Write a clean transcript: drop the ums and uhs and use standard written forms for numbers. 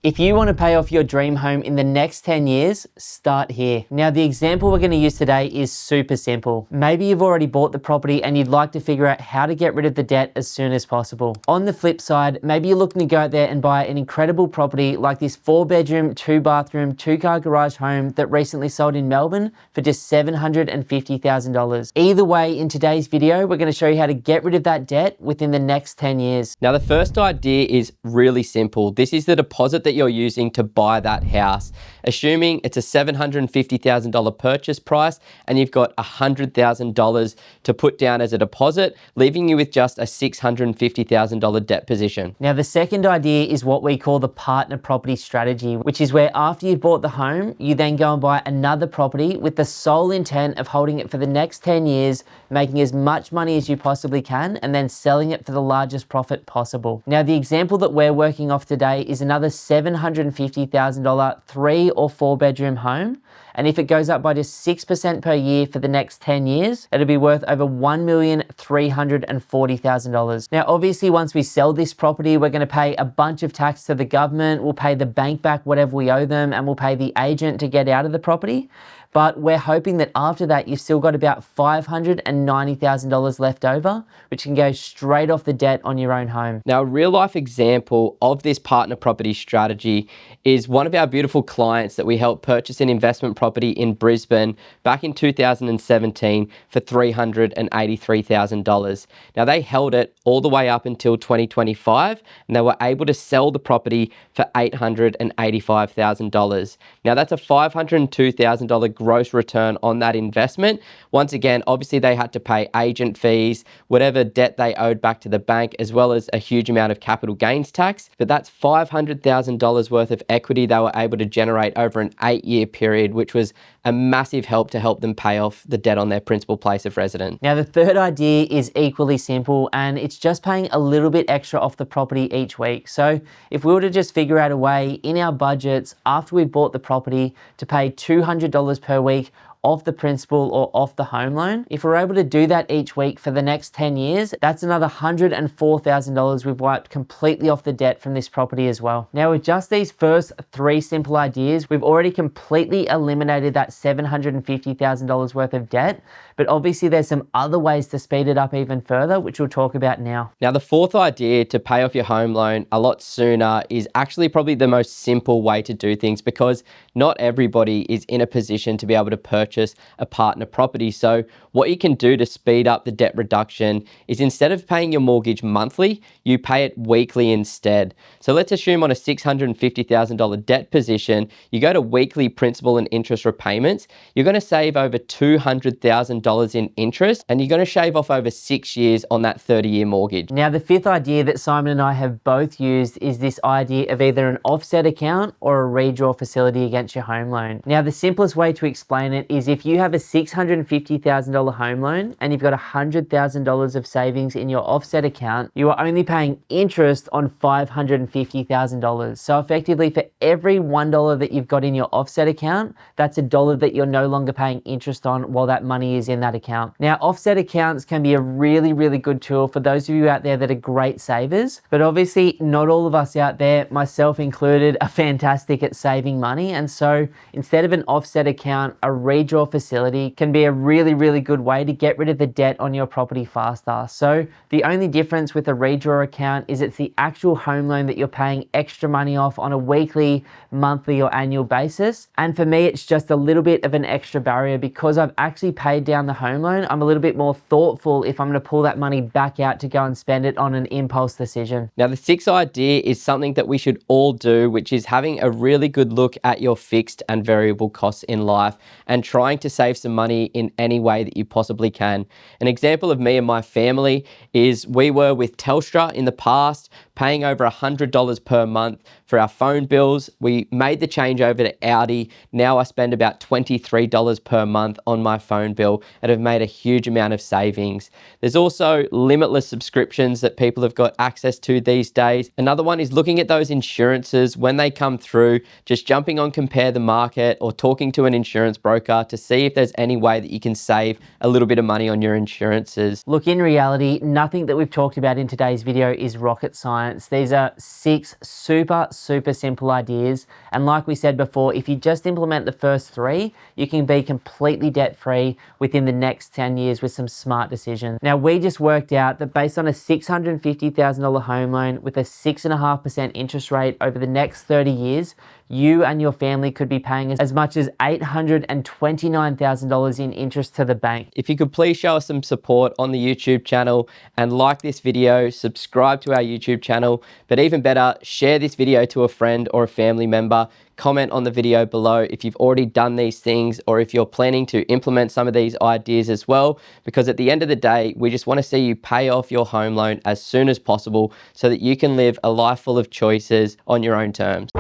If you want to pay off your dream home in the next 10 years, start here. Now, the example we're going to use today is super simple. Maybe you've already bought the property and you'd like to figure out how to get rid of the debt as soon as possible. On the flip side, maybe you're looking to go out there and buy an incredible property like this 4-bedroom, 2-bathroom, 2-car garage home that recently sold in Melbourne for just $750,000. Either way, in today's video, we're going to show you how to get rid of that debt within the next 10 years. Now, the first idea is really simple. This is the deposit that you're using to buy that house. Assuming it's a $750,000 purchase price and you've got $100,000 to put down as a deposit, leaving you with just a $650,000 debt position. Now, the second idea is what we call the partner property strategy, which is where after you've bought the home, you then go and buy another property with the sole intent of holding it for the next 10 years, making as much money as you possibly can, and then selling it for the largest profit possible. Now, the example that we're working off today is another $750,000 3 or 4-bedroom home. And if it goes up by just 6% per year for the next 10 years, it'll be worth over $1,340,000. Now, obviously, once we sell this property, we're going to pay a bunch of tax to the government. We'll pay the bank back whatever we owe them, and we'll pay the agent to get out of the property. But we're hoping that after that, you've still got about $590,000 left over, which can go straight off the debt on your own home. Now, a real life example of this partner property strategy is one of our beautiful clients that we helped purchase an investment property in Brisbane back in 2017 for $383,000. Now, they held it all the way up until 2025, and they were able to sell the property for $885,000. Now, that's a $502,000 gross return on that investment. Once again, obviously they had to pay agent fees, whatever debt they owed back to the bank, as well as a huge amount of capital gains tax. But that's $500,000 worth of equity they were able to generate over an 8-year period, which was a massive help to help them pay off the debt on their principal place of residence. Now, the third idea is equally simple, and it's just paying a little bit extra off the property each week. So if we were to just figure out a way in our budgets after we've bought the property to pay $200 per week off the principal or off the home loan, if we're able to do that each week for the next 10 years, that's another $104,000 we've wiped completely off the debt from this property as well. Now, with just these first 3 simple ideas, we've already completely eliminated that $750,000 worth of debt, but obviously there's some other ways to speed it up even further, which we'll talk about now. Now, the fourth idea to pay off your home loan a lot sooner is actually probably the most simple way to do things, because not everybody is in a position to be able to purchase a partner property. So what you can do to speed up the debt reduction is, instead of paying your mortgage monthly, you pay it weekly instead. So let's assume on a $650,000 debt position, you go to weekly principal and interest repayments. You're going to save over $200,000 in interest, and you're going to shave off over 6 years on that 30-year mortgage. Now, the fifth idea that Simon and I have both used is this idea of either an offset account or a redraw facility against your home loan. Now, the simplest way to explain it is if you have a $650,000 home loan and you've got $100,000 of savings in your offset account, you are only paying interest on $550,000. So effectively, for every $1 that you've got in your offset account, that's $1 that you're no longer paying interest on while that money is in that account. Now, offset accounts can be a really, really good tool for those of you out there that are great savers, but obviously not all of us out there, myself included, are fantastic at saving money. And so instead of an offset account, a redraw facility can be a really, really good way to get rid of the debt on your property faster. So the only difference with a redraw account is it's the actual home loan that you're paying extra money off on a weekly, monthly, or annual basis. And for me, it's just a little bit of an extra barrier because I've actually paid down the home loan. I'm a little bit more thoughtful if I'm going to pull that money back out to go and spend it on an impulse decision. Now, the sixth idea is something that we should all do, which is having a really good look at your fixed and variable costs in life and trying to save some money in any way that you possibly can. An example of me and my family is we were with Telstra in the past, paying over $100 per month for our phone bills. We made the change over to Audi. Now I spend about $23 per month on my phone bill and have made a huge amount of savings. There's also limitless subscriptions that people have got access to these days. Another one is looking at those insurances when they come through, just jumping on Compare the Market or talking to an insurance broker to see if there's any way that you can save a little bit of money on your insurances. Look, in reality, nothing that we've talked about in today's video is rocket science. don'ts. These are 6 super simple ideas. And like we said before, if you just implement the first 3, you can be completely debt free within the next 10 years with some smart decisions. Now, we just worked out that based on a $650,000 home loan with a 6.5% interest rate over the next 30 years, you and your family could be paying as much as $829,000 in interest to the bank. If you could please show us some support on the YouTube channel and like this video, subscribe to our YouTube channel, but even better, share this video to a friend or a family member. Comment on the video below if you've already done these things or if you're planning to implement some of these ideas as well, because at the end of the day, we just want to see you pay off your home loan as soon as possible so that you can live a life full of choices on your own terms.